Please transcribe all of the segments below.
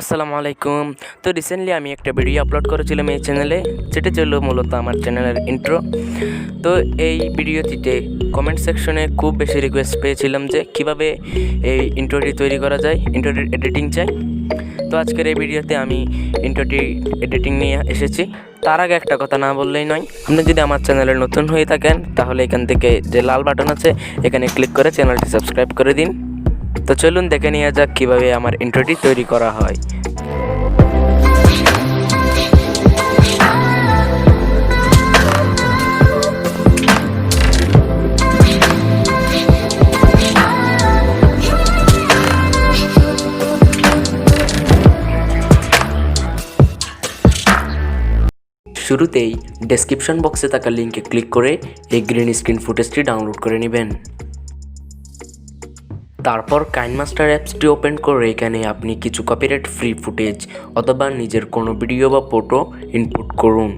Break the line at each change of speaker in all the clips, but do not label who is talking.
আসসালামু আলাইকুম। তো রিসেন্টলি আমি একটা ভিডিও আপলোড করেছিলাম এই চ্যানেলে, যেটা ছিল মূলত আমার চ্যানেলের ইন্ট্রো। তো এই ভিডিওটিতে কমেন্ট সেকশনে খুব বেশি রিকোয়েস্ট পেয়েছিলাম যে কিভাবে এই ইন্ট্রোটি তৈরি করা যায়, ইন্ট্রোটির এডিটিং চাই। তো আজকের এই ভিডিওতে আমি ইন্ট্রোটি এডিটিং নিয়ে এসেছি। তার আগে একটা কথা না বললেই নয়, আপনি যদি আমার চ্যানেলে নতুন হয়ে থাকেন তাহলে এখান থেকে যে লাল বাটন আছে এখানে ক্লিক করে চ্যানেলটি সাবস্ক্রাইব করে দিন। তো চলুন দেখে নেওয়া যাক কীভাবে আমার ইন্ট্রোটি তৈরি করা হয়। শুরুতেই ডেসক্রিপশন বক্সে থাকা লিঙ্কে ক্লিক করে এই গ্রিন স্ক্রিন ফুটেজটি ডাউনলোড করে নেবেন। তারপর কাইনমাস্টার অ্যাপসটি ওপেন করে এখানে আপনি কিছু কপিরাইট ফ্রি ফুটেজ অথবা নিজের কোনো ভিডিও বা ফটো ইনপুট করুন।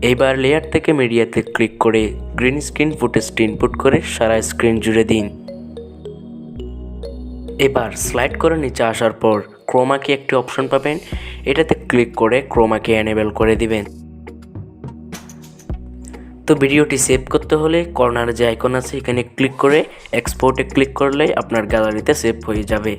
এইবার লেয়ার থেকে মিডিয়াতে ক্লিক করে গ্রিন স্ক্রিন ফুটেজটি ইনপুট করে সারা স্ক্রিন জুড়ে দিন। এবার স্লাইড করে নিচে আসার পর ক্রোমাকে একটি অপশন পাবেন, এটাতে ক্লিক করে ক্রোমাকে এনেবল করে দিবেন। তো ভিডিওটি সেভ করতে হলে কর্নারে যে আইকন আছে এখানে ক্লিক করে এক্সপোর্টে ক্লিক করলে আপনার গ্যালারিতে সেভ হয়ে যাবে।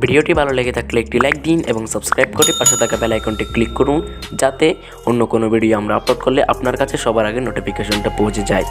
ভিডিওটি ভালো লেগে থাকলে একটি লাইক দিন এবং সাবস্ক্রাইব করে পাশে থাকা বেল আইকনটি ক্লিক করুন, যাতে অন্য কোনো ভিডিও আমরা আপলোড করলে আপনার কাছে সবার আগে নোটিফিকেশনটা পৌঁছে যায়।